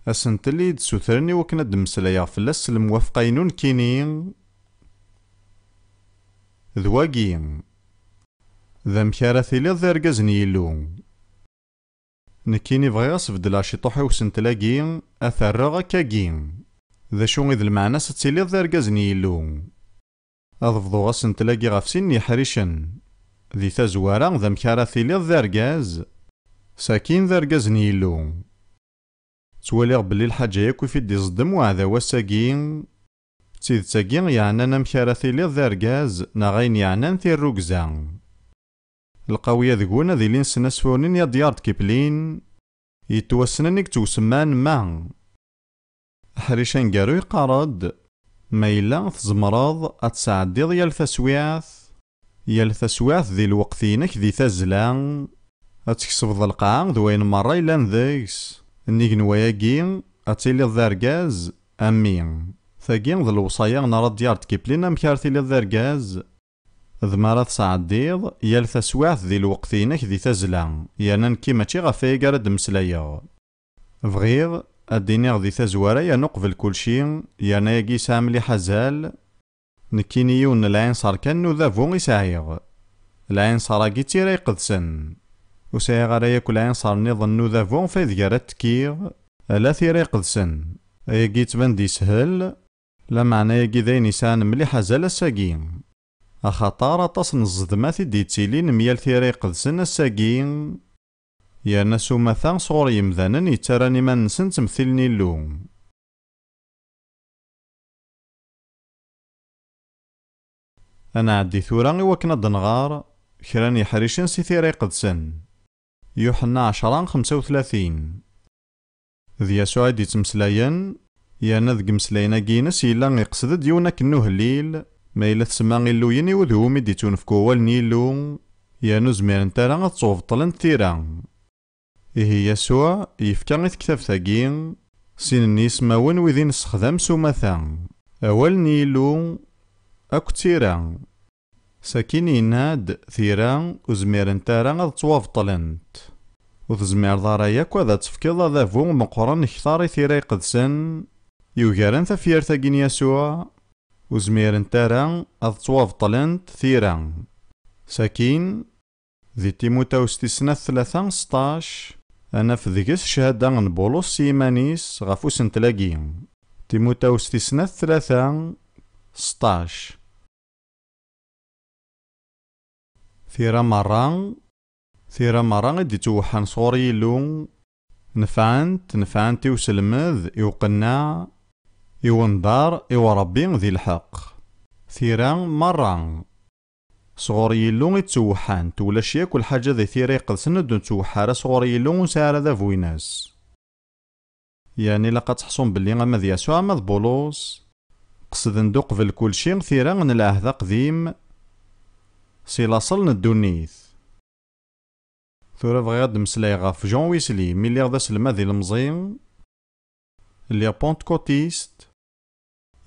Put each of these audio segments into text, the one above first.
أسنتلي دسوثرني وكنا دمسلايا فلاس الموافقينون كينين ذواقين ذا مكارا ثيليض ذا رقازن يلو نكيني بغيغ سفدلا شي طوحي وسنتلاقين أثرغا كاقين ذا شو إذ المعنى ستيليض ذا رقازن يلو أضفضو غسنتلاقي غفسين يحريشن ذي تزوارا ذا مكارا ثيليض ذا رقاز ساكين ذا رقازن يلو تواليغ بلي الحاجة ياكو في دي صدم وهذا وساقين تيد تاقين يعني نمكارا ثيليض ذا رقاز ناغين يعني ثير رقزان القوية ذقونا ذي لين سنسفونين يا ديارد كيبلين يتوسننك توسمان ما حريشان قارو يقارد ما إلا تزمراض أتسعديض يال تسويعث ذي الوقتينك ذي تزلان أتكسب القاع ذوين مرة إلان ذيكس نيك نواياكين أتيلي الذارقاز أمين ثاقين ذي الوصايا نرى ديارد كيبلين أمكار تيلي الذارقاز ذمارة تسعديض يال تسويعث ذي الوقتينك ذي تزلان يانان كيما تي غفايا قارد مسلايا بغيغ أدينيغ ذي تزوارا يا نقبل كلشي يانا ياكي ساملي حزال نكيني يون العين صار كانو ذا فون يساعيغ العين صار كي تيرا يقدسن وسايغ راه ياكل العين صار نظن ذا فون فايد قارات تكيغ ألا تيرا يقدسن ياكي تبان دي سهل لا معنى ياكي ذاين يسان ملي حزال الساقين أخطار أطاس الصدمات دي تيلين ميال تيرا يقدسن الساقين يا ناس مثلا صغر يمذانا يتراني ما نسن تمثيلني اللوم أنا عدي ثوراني وكنا دنغار كراني حريشن سي ثيرا يقدسن يوحنا 10:35 ذي يسوع دي تمسلاين يا نذق مسلاينا كينس يلا يقصد ديونا كنو هليل ما إلا تسمى اللوين يوذومي دي تونفكو والنيلو يا نزمير نتارا تصوف طلن ثيرا إيه يسوع يفكا كتاب ثاقين سين النيس ماون وذين استخدام سومثا أول نيلو أكو تيرا ساكين يناد ثيرا وزمير نتارا غاد توافطلنت وتزمير ضاراياك وذا تفكيض ذا فون مقرن كثاري ثيرا يقدسن يوغارن ثفير ثاقين يسوع وزمير نتارا غاد توافطلنت ثيرا ساكين ذي تيموتاوس تسنة 3:16 أنا في ذيكس شهادة عن بولوس سيمانيس غفو سنتلاقين تيموتاوس تسنة 3:16 ثيرا مرة غدي توحن صوري لون نفعنت يوسلمذ يوقنع يوندار يوربي ذي الحق ثيرا مرة صغور يلو يتسوحان تولاش ياكل حاجة ذي ثيرا يقدسن دون توحارا صغور يلو وسعر ذا فويناس يعني لقد تحصون باللي غما ذي يسوع مذ بولوس قصد ندوق في الكل شيء ثيرا من العهد قديم سي لاصل ندونيث ثورا بغي غاد مسلاي غاف جون ويسلي ملي غدا سلما ذي المزين اللي بونتكوتيست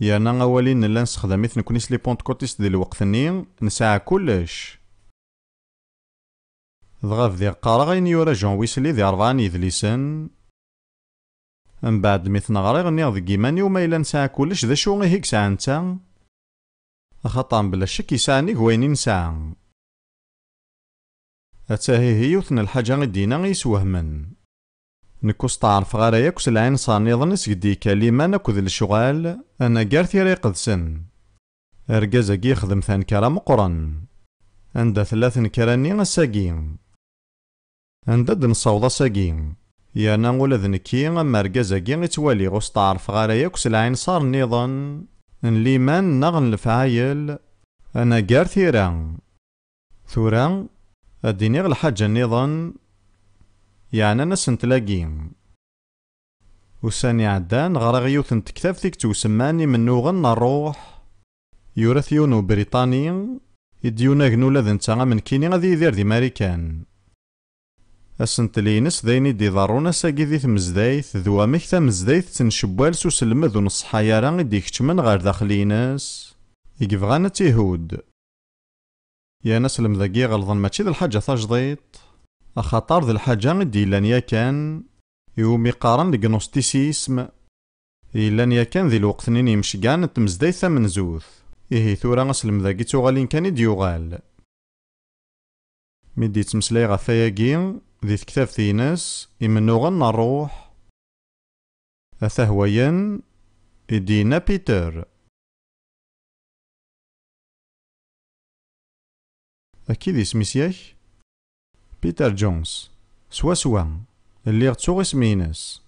يانا أولين نلا نستخدميت نكونيس لي بونتكوتيست ديال الوقت-ني نساع كلش ضغاف ذي قارا غين يورا جون ويسلي ذي 4 يدليسن من بعد ميت نغري غني ذي كيماني وما إلا نساع كلش ذا شو هيك ساعة نتا خاطر بلا شك يساعني كويني نساع أتاهي هي وثن الحاجة غدينا يسوهمن نكوس تعرف غارا ياكس العين صانيض سقدي كلمة ناكد الشغال أنا قارثي ريقدسن أرقازاكي يخدم ثان كرا مقرن عند 3 نكراني الساقين عند دنصوض الساقين يانا ولا ذنكي أما أرقازاكي يتوالي غوس تعرف غارا ياكس العين صار نيضا نليمان نغن الفعايل أنا قارثي ران ثورا أديني الحاجة نيضا يعني أنا سنتلاقين وساني عدان غرا يوثن تكتاب ثيك توسماني من نوغن الروح يورثيونو بريطاني يديونا غنولا ذنتا من كيني غادي يدير دي ماريكان السنتلينس دايني دي ضارونا ساقي ذي ثمزدايث ذو ميك ثمزدايث تنشبوال سوسلمذ ونصحايا غدي يكتمن غير داخلينس يقفغانا تيهود يا ناس المذاقي غلظن ماشي ذا الحاجة تجضيط أخطار ذا الحاجة ديلان ياكان يومي قارن الجنوستيسيسم إلا يكن ذي الوقت نين يمشقان تمزداي ثمنزوث إيه ثورا أسلم ذاكي توغالين كان ديوغال ميدي تمسلاي غفاياكي ذي تكتاب ثيناس إمنوغن الروح أثهوين إدينا بيتر أكيد اسميس ياك بيتر جونز سوا اللي غتسوغ اسميناس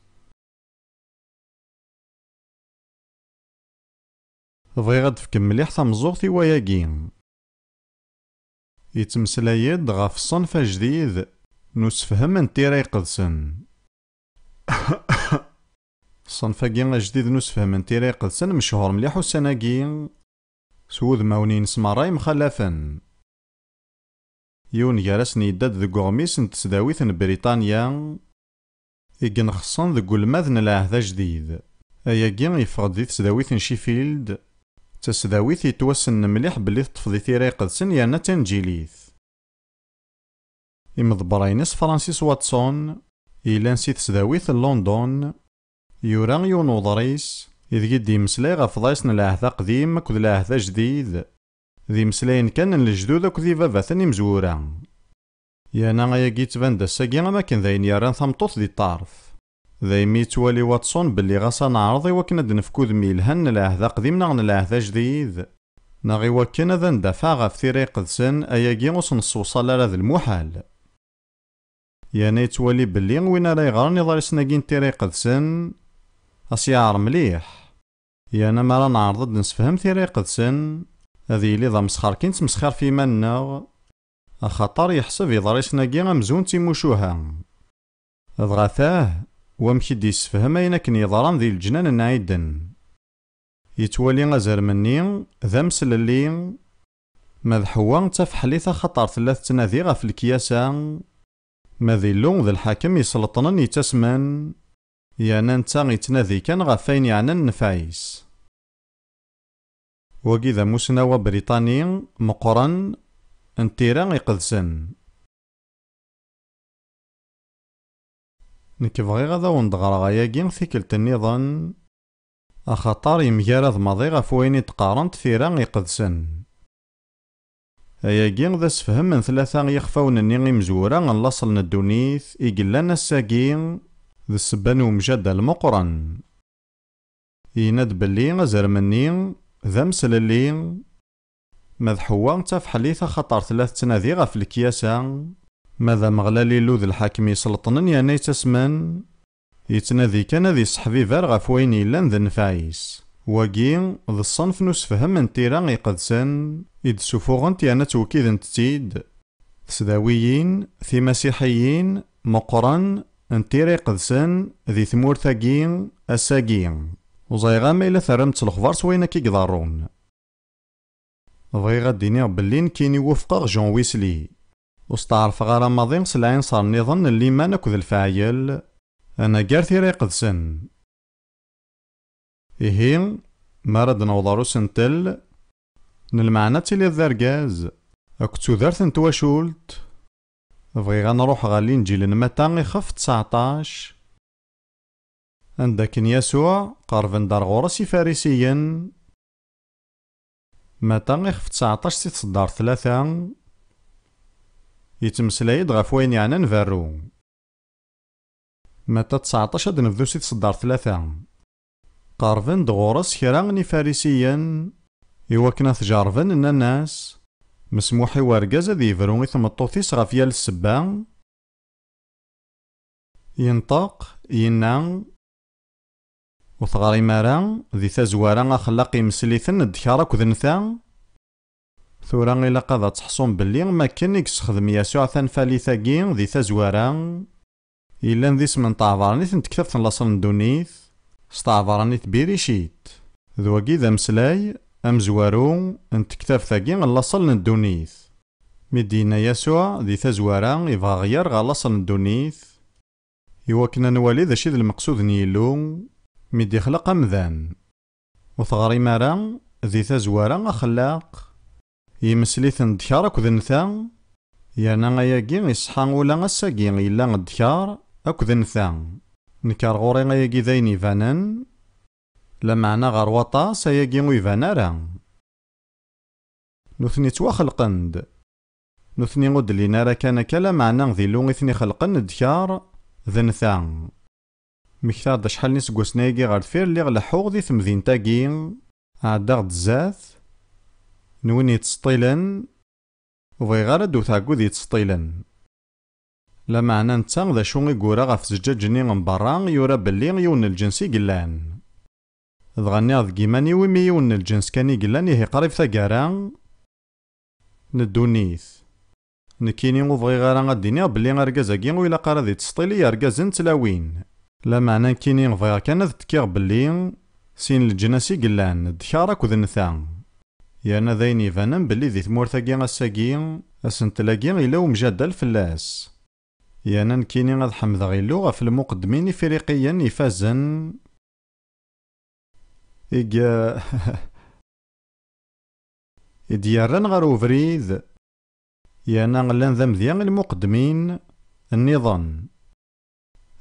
بغي غادفك مليح تمزوغتي وياكي يتمسلايد غاف الصنف جديد نسفهم انتيرا يقدسن الصنفاكي جديد نسفهم انتيرا يقدسن مشهور مليح وسناكي سود ماونين سماراي مخلفن يون جارسن يداد ذو غميس نتسداويث بريطانيا إيجن خصن ذو الماذن العهد جديد أياكي يفقد ذي تسداويث شيفيلد تسداويث يتوسن مليح بلي تطفضي تيرا يقدسن يانا تنجيليث إمضبراينس فرانسيس واتسون إيلان سي تسداويث لندن يوران يون وضريس إذ جد يمسلاي غف ضايسن العهد قديم أكد العهد جديد ذي مسلاين كان الجدود أكد ذي باباثن مزورا يانا غياكي تبان دا ساقي أماكن ذاين ياران ثمطوط ذي الطارف ذاي ميتوالي واتسون بلي غاسا نعرض إواكن أد نفكود ميلهن العهد قديم نغن العهد جديد ناغي واكن ذا ندافع غف ثيري قدسن أياكي غصن الصوصال على ذا المحال يانا يتوالي بلي وين راي غران يضاري سناقين تيري قدسن أسيعر مليح يانا مرا نعرض نسفهم تيري قدسن هذي لي ضا مسخر كين تمسخر في مناغ أخطر يحسب يضاري سناقي أمزون تيموشوها أضغاثاه ومكي يسفهم أين كن يضران ذي الجنان النعيدن يتوالي غزر مني ذا مسللي مذحوان تفحليث خطر ثلاث تناذي غف الكياسة مذيلو ذا الحاكم يسلطنن يتسمن يانا نتا يتناذي كان غفاين يعني النفايس وكي ذا مسناوى بريطاني مقرن انتيرا يقدسن نك بغي غادا وندغر غاياكي ثيكلت النظام أخطار يمجارض ماضي غف وين يتقارنت ثيرا يقدسن أياكي ذا سفهم من ثلاثة يخفون النيغي مزورا نلاصل ندونيث إيقلان الساقين ذا السبان ومجاد المقرن يناد بلي غزر مني ذا مسللي مذحوان تفحليثة خطر ثلاث تناذي غف الكياسة ماذا مغلالي لوذ الحاكم يسلطنن يعني يتسمن يتناذي كان ذي صحبي فار غف وين يلان ذا نفايس واقي ذا الصنف نسفهم من تيرا يقدسن إذ سفوغنت يعني توكيد انتتيد تسداويين في مسيحيين مقرن انتيرا يقدسن ذي ثمور ثاقين الساقين وزايغا ما إلا ثرمت الخبار سوينا كي قدارون بغي غاديني بلين كيني وفقا جون ويسلي وستعرف غارا ماضي سلعين صار نظن اللي ما ناكد الفاعل أنا قارثي راي قدسن إيهين مارد نوضارو سنتل نلمعنا تيلي الذرقاز أكتو ذارث نتواشولت بغي غنروح غالي نجي لنمتا يخف 19 عندك يسوع قارفن دار غورسي فارسيا متى يخف 19 تصدر 3 يتمسلايد غف وين يعني نفرو متى 19 هاد نبدو تصدر 3 قارفن دغورس كراني فارسيا يوكنا تجارفن ان الناس مسموحي ورقاز ذي يفروني ثمطوثيس غف يال السبا ينطق ينان وثغاري مارا ذي تزوارا أخلاقي مسليثن الدكارة كذنثا ثورا إلا قاذا تحصون بلي ما كان يكسخدم يسوع ثنفالي ثاقين ذي تزوارا إلا ذي سمن تعبرانيث نتكتفن لاصل ندونيث ستعبرانيث بيريشيت ذوقي ذا مسلاي أمزوارو نتكتف ثاقين لاصل ندونيث مدينة يسوع ذي تزوارا يبغى غير غالاصل ندونيث يوكنا نوالي ذا شي ذا المقصود نيلو ميدي خلق أمذان وثغري مارا ذي تزوارا أخلاق يمسليثن دكار أكذ نثا يانا غياكي يصحان ولا غساكي إلا الدكار أكذ نثا نكار غوري غاياكي ذاين يفانن لا معنى غار وطاس هياكي ويفانا راه نوثني تواخلقند نوثني غد لينا راه كان كلا معنى ذيلو إثني خلقن دكار ذنثان مكتاد شحال نسقوس نايقي غار دفير اللي غلحوغ ذي ثمذين تاقي عدا غد الزاث نوين يتسطيلن وبغي غار دو تعقو ذي يتسطيلن لا معنى نتا ذا شو يقورا غاف زجاجني من برا يورا بلي يون الجنسي قلان ضغني غاف كيماني ويمي يون الجنس كاني قلان يهي قريب ثقارا ندونيث نكيني وبغي غارا غاديني بلي غاركازاكي ويلا قرا ذي تسطيلي ركازن تلاوين لا معنى كيني غفيا كان ذتكيغ بلي سين الجناسي قلان دكارك وذنثان يانا ذاين يفانن بلي ذي ثمورثاكي غاساكي اسنتلاكي إلا ومجادل فلاس يانا نكيني غاد حمد غيلو غاف المقدمين إفريقيا يفازن إيجا إديارن غار وفريد يانا غلان ذا مذيان المقدمين النظام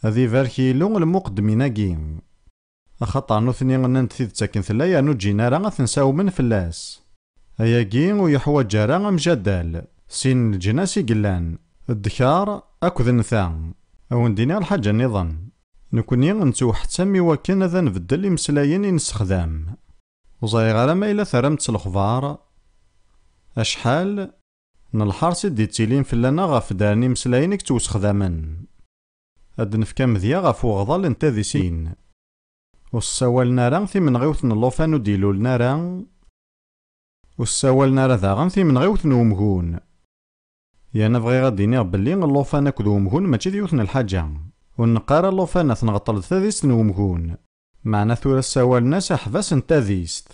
هذي فاركيلو المقدمين اكين أخطأ نوثني غنانت ثيد تاكن ثلايا نو جينا راه ثنساو من فلاس هياكي ويحوج راه مجدل سين الجناسي قلان الدكار أكد نثان أو ندينا الحاجة النظام نكوني غنتو حتى ميوكن هذا نبدل مسلاين نستخدام وزاي غالا ما إلا ثرمت الأخبار أشحال نالحارس ديتيلين فلانا غاف دارني مسلاينك توسخدامن هاد نفكا مذيا غاف وغضال انتا ذي سين والسوال نارا ثي من غيوث اللوفان وديلو النارا والسوال نارا ذاغن ثي من غيوث نومهون يانا بغي غاديني بلي اللوفان اكد ومهون ماشي ديوثن الحاجة ونقارا اللوفان ثنغطل ثاذيست نومهون معنا ثورا السوال ناس أحفاس انتا ذيست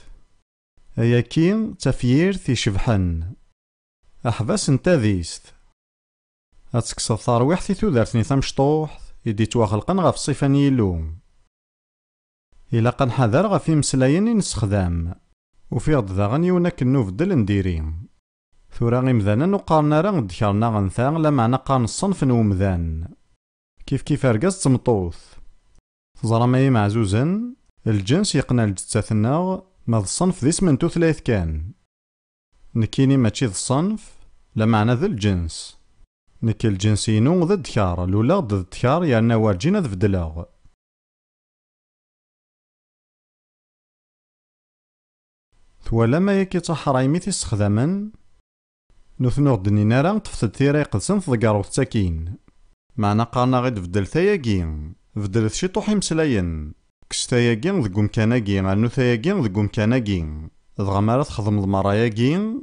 هياكي تفيير ثي شبحن أحفاس انتا ذيست هتكسر ثارويح ثي ثودارتني ثمشطوح يدي تواخلقن غاف الصيفان يلو إلا قنحذر غاف مسلاين نستخدام وفي غد ذاغن يونك نوفدل نديري ثورا غيمذانا نقارنا راه دكارنا غنثا لا معنى قارن الصنف نومذان كيف أرقاز تمطوث تزرى ماي معزوزن الجنس يقنى الجتاثنا ما الصنف ذي اسمنتو ثلاث كان نكيني ماشي ذا الصنف لا معنى ذا الجنس نكي الجنسينو ذا الدكار لولا ضد الدكار يعني وارجينا ذا فدلاغ ثوالا ما يكي تحرايمي تستخدامن نوثنو غدنينا راه تفسد ثيرا يقدسن تضقارو تاكين معنا قارنا غيد فدل ثياكي فدل شي طوحي مسلاين كش ثياكي ذك مكاناكي غانو ثياكي ذك مكاناكي دغا مارا تخدم المراياكي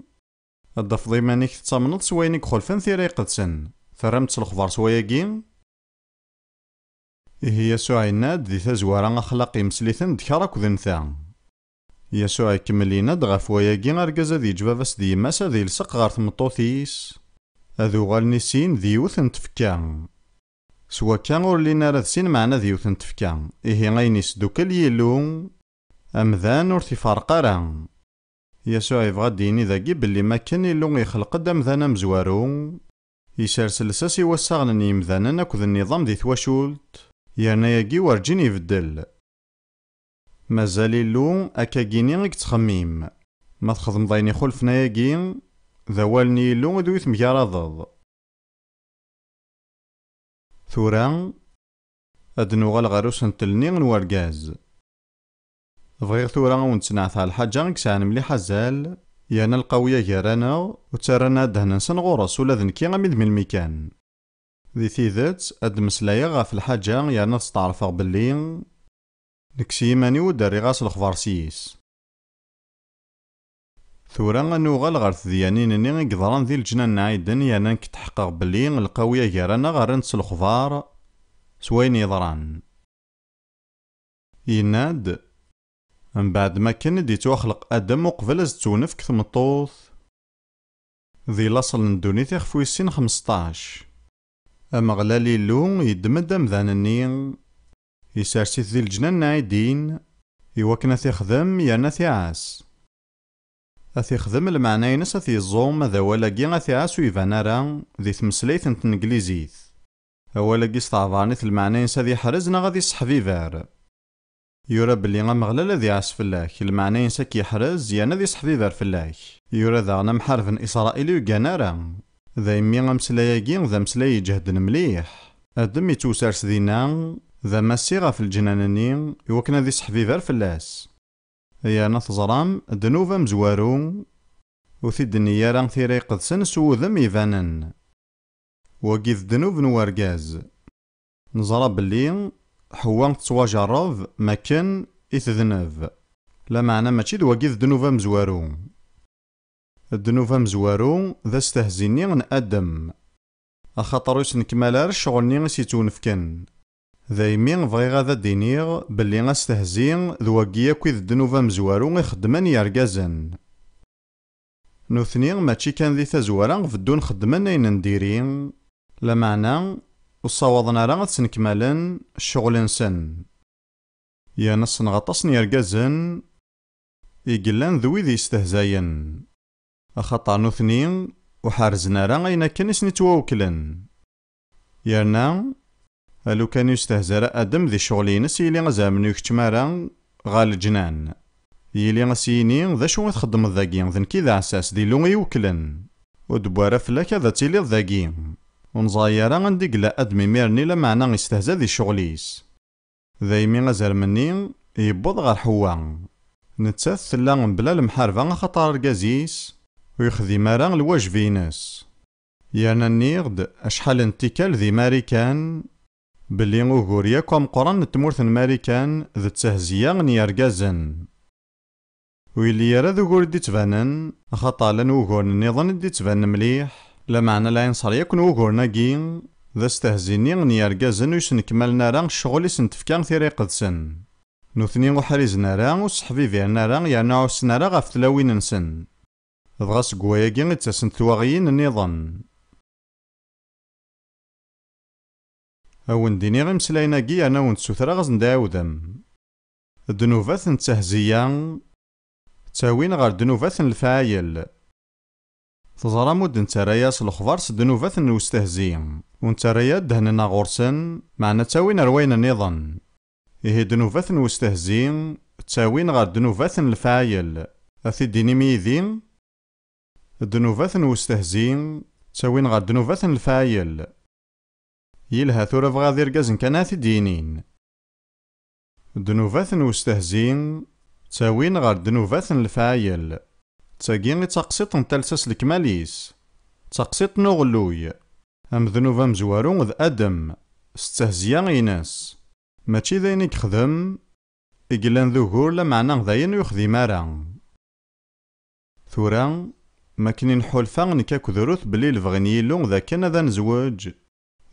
الضف ضيمانيك تامنض سوينيك خلفان ثيرا يقدسن ثرمت الخبار سواياكي يسوع يناد ذي تزوارا أخلاقي مسليثن دكارك ذنثا يسوع يكمل يناد غاف وياكي أركاز ذي جبابس ذي ماسا ذي لسق غار تمطوثيس أذو غالني سين ذي يوثن تفكا سوا كان غور لينا راه سين معنا ذي يوثن تفكا غاينيس دوكال يلو أمذان ور تفارقا راه يسوع يبغى ديني ذاكي بلي ما كان يلو يخلق دام مزوارو يسرسل ساسي وساغن يمذانا أكد النظام ذي ثواشولت يانا ياكي ورجين يبدل مازال يلو أكاكيني غيك تخميم ما تخدم ضايني خلفنا ياكي ذا والني يلو ذويث مجاراضض ثورا أدنو غالغاروس نتلني نواركاز بغيغ ثورا ونتنعث على الحاجة غيكسان مليحة زال يانا القوية جارانا وتارانا دهنا نسن غورس ولا ذنكي غميد من المكان ذي ثيذات أد مسلايا غاف الحاجة يانا تستعرفغ باللي نكسي ماني وداري غاس الخبار سيس ثورا نوغال غار تذيانين ني قدران ذي الجنان نعيدن يانا كتحقق باللي القوية جارانا غارن تس الخبار سوين يضران يناد من بعد ما كان دي توخلق ادم وقبل از تونفك ثمطوث ذي لاصل ندوني تخفوي السن 15 اما غلالي اللون يدمد امذانني يسارسيت ذي الجنان نعيدين يوكنا تخدم يانا ثيعاس أثيخدم المعنى ينس أثي الزوم ذا ولاقي أثيعاس ويفانارا ذي ثمسليث انت انجليزيث أولا قيس تعبرنيت المعنى ينسى ذي حرزنا غادي يصحفيفار. يورا بلي غمغلا ذي عاس فلاك المعنى ينسى كي يحرز يانا ذي صحفيفار فلاك. يورا ذا غنا محارف إسرائيلي وكانارا. ذا يمي غمسلاياكي ذا مسلاي يجهدن مليح. أدم يتوسارس دينا ذا ماسي في الجنانني يوكنا ذي صحفيفار فلاس. يانا تزرام دنوفا مزوارو وثي الدنيا راه ثيري قدسن سوذم يفانن. وكيف دنوب نوارجاز نزرى بلي حوان تواجرف مكان إثذنب. لا معنى ماشي دوا كيف دنوفا مزوارو. الدنوفا مزوارو ذا استهزيني نأدم. أخاطر يسنكمالار الشغلني غسيتونفكن. ذا يمين بغي غادا دينيغ بلي غاستهزين ذواكيا كيف دنوفا مزوارو يخدمان يرجازن. نوثني ماشي كان ذي تزوارا فدو نخدمن اين نديرين. لا معنى وصاوضنا راه تسنكمالن الشغل نسن. يا نص نغطسن يرجازن يقلان ذوي ذي يستهزاين. أخطر نوثني وحارزنا راه اين كان يسنتوكلن. يرنا الو كان يستهزر ادم ذي شغلينس يلي غزامن يكتمارا غال الجنان. يلي غسيني ذا شو تخدم ذاكي ذنكي ذا عساس دي لون يوكلن. ودبوارا فلاك ذا تيلي ذاكي ونزايرا غنديق لا ادمي ميرني لا معنى يستهزا ذي شغليس. ذا يمي غزال مني يبوض غار حوان. نتساث لا بلا المحارفة خطر ركازيس ويخذي مارا الواجبينس. يانا نيغد اشحال انتكال ذي ماريكان بلي غوريا كوم قران التمورث ماريكان ذا التهزية نياركازن. ويلي يرى ذو غور دي تبانن خطا لن وغور النظام دي تبان مليح. لا معنى لا ينصر يكون وغور ناقين ذا استهزيني نياركازن ويسنكمالنا راه الشغل يسنتفكان ثيري قدسن. نوثني وحريزنا راه وصحفي فينا راه يعني عوسنا راه غاف تلاوين نسن. ضغاس قواياكي تسن تواغيين النظام. أون ديني غمسلايناكي أنا ونتسوثرا غاز داودم. الدنوفات نتهزيان تاوين غير دنوفات الفايل. تزرى مود نتراياس الخبار دنوفات نوستهزين ونترايا دهننا غورسن معنا تاوين روين النظام. إيه دنوفات نوستهزين تاوين غير دنوفات الفايل. أثي ديني ميذين الدنوفات نوستهزين تاوين غير دنوفات الفايل. يلها ثورة بغا ذي ركازن كانات دينين. دنوفات وستهزين تاوين غير دنوفات الفايل. تاقين تقسيط نتالساس الكماليس. تقسيط نغلوي. أم ذنوفا مزوارو ذ أدم ستهزيان إيناس. ماشي ذاين يخدم إقلان ذوهور لا معنى ذاين يخذي مارا. ثورا ماكنين حولفا نكاكو ذروث بلي الفغن يلو ذا كان ذا نزواج.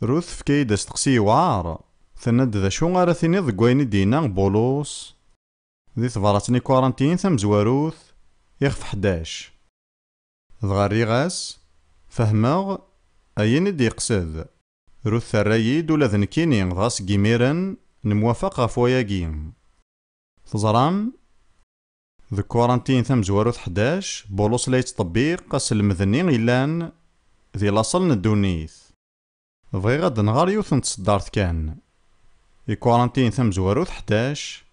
روث فكايد استقسي وعار ثند ذا شو غارا ثيني ضكوين دينا بولوس ذي ثبراتني كورانتين ثم زواروث يخف 11. ضغاري غاس فهمغ أين دي يقصد روث ثرايد ولا ذنكيني غاس جيميرن نموافق غفوياكين. تزرام ذي كورانتين ثم زواروث 11 بولوس لا يتطبيق قاس المذني إلان ذي لاصل ندونيث. بغي غاد نغار يوث نتصدارت كان يكورانتين ثم زواروث 11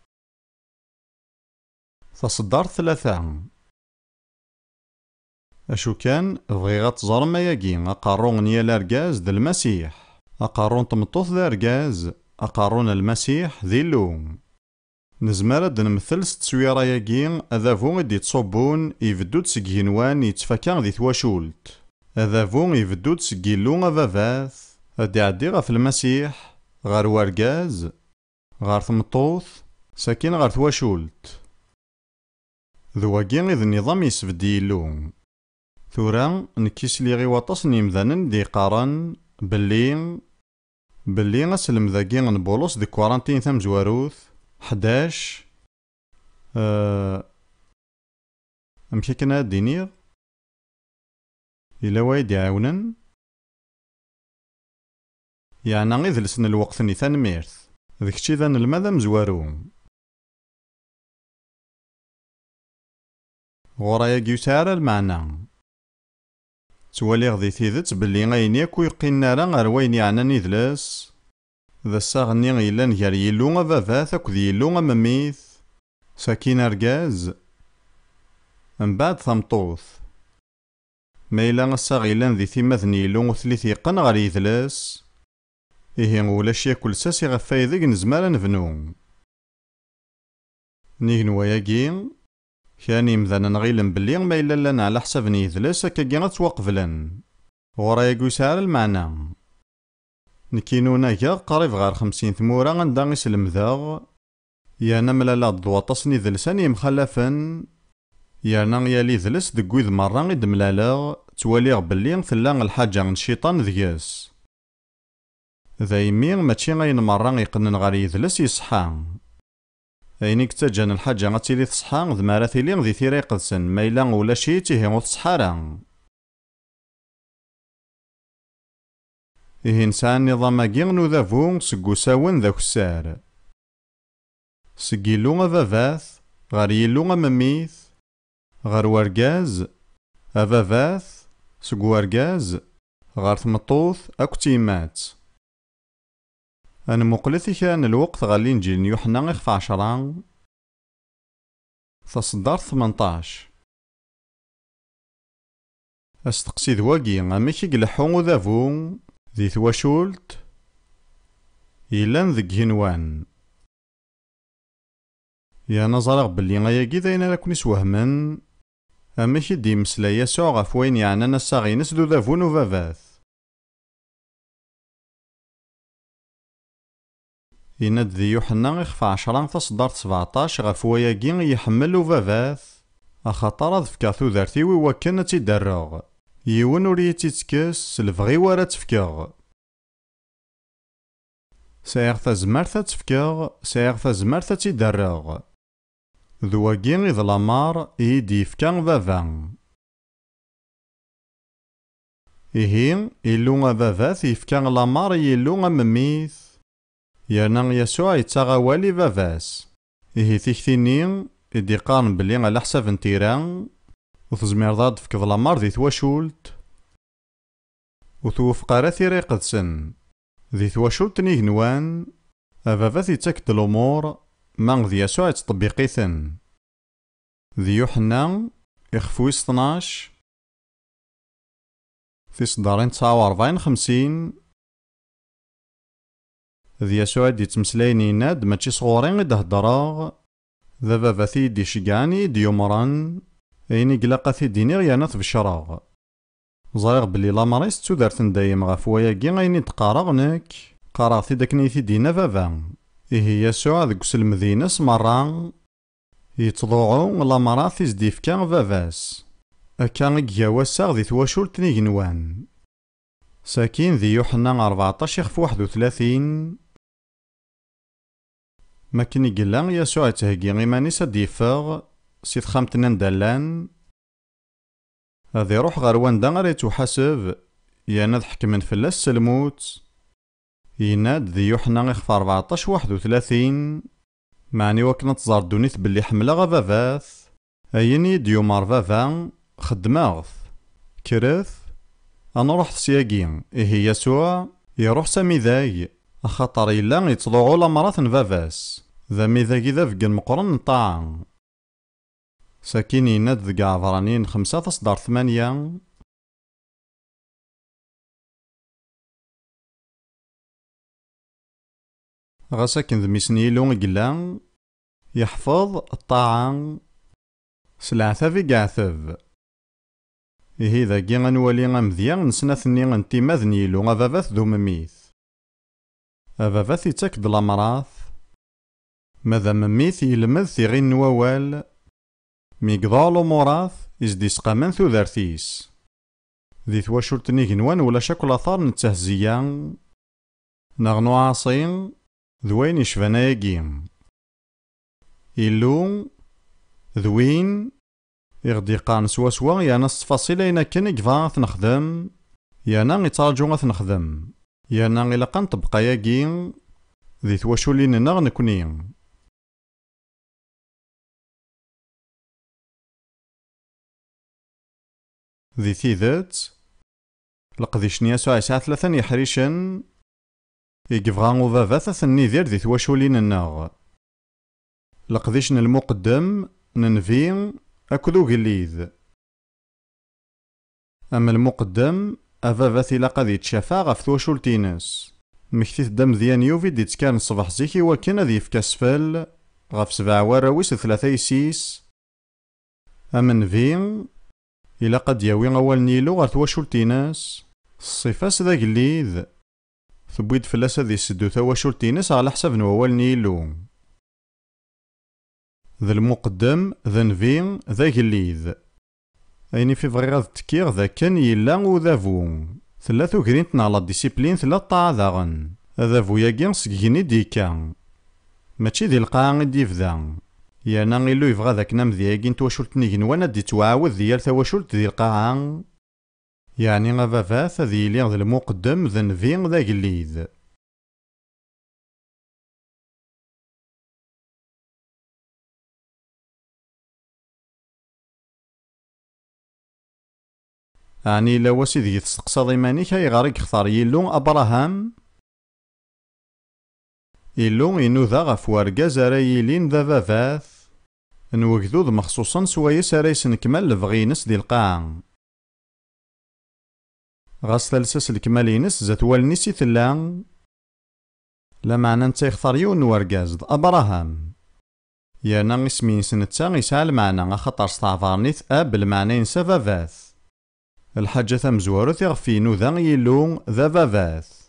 تصدارت 3. أشو كان بغي غاد تزرم ماياكي أقارون نيا لاركاز د المسيح أقارون تمطوث ذا ركاز أقارون المسيح ذي اللوم. نزمار ad نمثل ست تسويرا ياكي أذافو إدي تصوبون يفدود سكينوان يتفكا ذي تواشولت. أذافو يفدود سكيلو أفافاث أدي عدي غاف المسيح غار وركاز غار ثمطوث ساكين غار تواشولت. ذواكي إذ النظام يسفد يلو. ثورا نكيس لي غي واطاس نيمذانن دي قارن بلي غاسلم ذاكي نبولوس دي كورانتين ثم زواروث 11 أمشي كنا دينيغ إلا وايد يعاونن يعني غير لسن الوقت نيثان ميرث ذيك شي ذان الماذا مزوارو غورايا يسار المعنى. تواليغ ذي تيدت بلي غاين ياك يقينا راه غير وين يعنان يدلس ذا الساغني يلان غير يلو باباث اكد يلو مميث ساكين ارجاز من بعد ثمطوث ما إلا الساغ يلان ذي ثيماثن يلو ثليث يقن غير يدلس إيه ولاش ياكل ساسي غف فايدك نزمار نفنو نيغ نواياكي كان يمذانا نغيلن بلي ما إلا لنا على حساب نيدلس هكاكي غتوقفلن غورا ياكو يسعر المعنى نكينونا كاع قريب غير 50 ثمورة غندا يسلمذاغ يانا ملالا ضواطاس نيدلسان يمخلفن يانا يالي دلس دق ويد مرة غيد ملالا تواليغ بلي ثلا الحاجة من الشيطان ذياس ذايمي ماشي غاين مرة يقنن غير يدلس يصحى أيني كتاجان الحاجة غتيلي تصحى ذ مارا تيلي ذي ثيرا يقدسن ما إلا ولا شي تيهي وتصحى راه إيه نسان نظاماكي نوذافو سكو ساون ذاك السار سكيلو غباباث غير يلو غمميث غير ورقاز أباباث سكو ورقاز غير ثمطوث أكو تيمات أنا مقلثي كان الوقت غالي نجي نيوحنا إخف 10 تصدر 18 أستقسي ذواقي أميكي قلحو ذافو ذي ثواشولت يلان ذك هنوان يا نظرغ بلي غاياكي داينا راكو نسوهمن أميكي دي مسلا يسوع غف وين يعنانا الساغينس ذو ذافون وفافاث يناد ذي يوحنا إخف 10 تصدر 17 غف وياكي يحمل وفافاث أخطر ذفكاثو ذارتي ويوكن تيدرغ يون وريتي تكس الفغي ورا تفكاغ سايغ تزمرثا تفكاغ سايغ تزمرثا تيدرغ ذواكي إذ لامار إيدي يفكا فافا إيهي إلو غباباث يفكا لامار يلو غمميث يانا يسوع يتاغا والي فافاس إيهي تيكتيني إدي قارن بلي على حساب نتيران وتزمير ضاد فكذ لامار ذي تواشولت وتوفق راه ري قدسن ذي تواشولت نيغنوان أباباث يتاكد الأمور ما ذي يسوع يتطبيقيثن ذي يوحنا إخفويس 12 في صدارين 49 50 ذي يسوع دي تمسلاين يناد ماشي صغورين غيد هدراغ ذا باباثي دي شقاني دي يمران أيني قلاقاثي دينيغ ياناث بشراغ ظاهر بلي لامريس تودارتن دايم غف وياكي غايني تقارغ نك قراغتي داكنيثي دينا بابا إيه يسوع ذك سلمذينس مرة يتضوعو لامراث يزديفكا باباس أكا إكياواسا ذي تواشولت نيغنوان ساكين ذي يوحنا 14 إخف 31 ماكن يقلا يسوع يتهيقي غيمانيس ديفاغ سيد خامتنا ندالان هذا يروح غير واندا غير يتوحاسب يانا ضحك من فلاس الموت يناد ذي يوحنا إخف 14 31 معني وكنا تزار دونيث بلي حملا غباباث أيني ديومار فافا خدماغث كرث أنا روح سياقين إيه يسوع يروح سامي ذاي أخطر إلا يتضوعو لامراث فافاس ذا ميذاكي ذا فقن مقرن طاعن ساكين يناد ذقا عبرانين 5 تصدر 8 غاساكن ذ ميسنيلو إقلان يحفظ الطاعة سلعثا في قاثب إيه ذاكي غنولي غمذيان نسناثني غنتيماذ نيلو غباباث ذو مميث أباباث يتاكد لامراث ماذا مميث يلمذ ثيغي نووال ميقضال أموراث إزدي سقامان ثوذارثيس ذي تواشولت نيغنوان ولا شاكل أثار نتهزيان نغنو عاصين ذوين يشفانا ياقيم إلو ذوين يغدي قان سوا يانا الصفاصيل أين كان يقفا نخدم يانا يتراجو نخدم يانا إلا قان تبقى ياقيم ذي تواشولين نغ نكوني ذي ثيذات لقديش يسوع يسعى 3 يحريشن يقفغان وبابا ثني دير دي تواشولين الناغ. لقديش المقدم ننفي أكدو قليد. أما المقدم أبابا ثيلا قد يتشافى غف تواشولتينس. مكتيت دم ديان يوفي دي تكان الصباح زيكي وكان ذي فكاسفل غف 7 واراويس 3 يسيس. أما نفي إلا قد ياوي أول نيلو غير تواشولتينس الصفاس ذا قليد ثبويد فلاس ذي سدو تواشولتينس على حساب نوال نيلو. ذا المقدم ذا نفي ذا قليد أيني في فغيغ تكيغ ذا كان يلا وذافو ثلاثو قرينتنا على الديسيبلين ثلاثة ذاغن ذافو ياكين سكيني ديكا ماشي ذي القاعة ديفذا يانا غيلو يفغى ذاك نام ذياكين تواشولت نيكن وانا دي توعاوذ ديال تواشولت ذي القاعة يعني غفافات ذي ليغ ذا المقدم ذا نفي ذا قليد. يعني إلا واسي ذي تستقصاد إيمانيك يغاريك اختار يلو أبراهام يلو ينوذا غف ورقاز رايلين ذا فافاث نوكذوذ مخصوصا سوايس رايس نكمل لفغينس دي القاع غاس ثالساس الكمالينس زات والنسي ثلا لا معنى نتا يختار يون ورقاز أبراهام يانا اسمين سنتا يسعى المعنى خطر ستعفارنيث أب المعنى ينسى فافاث الحاجة مزورة يغفي نوذا يلو ذا فافاث.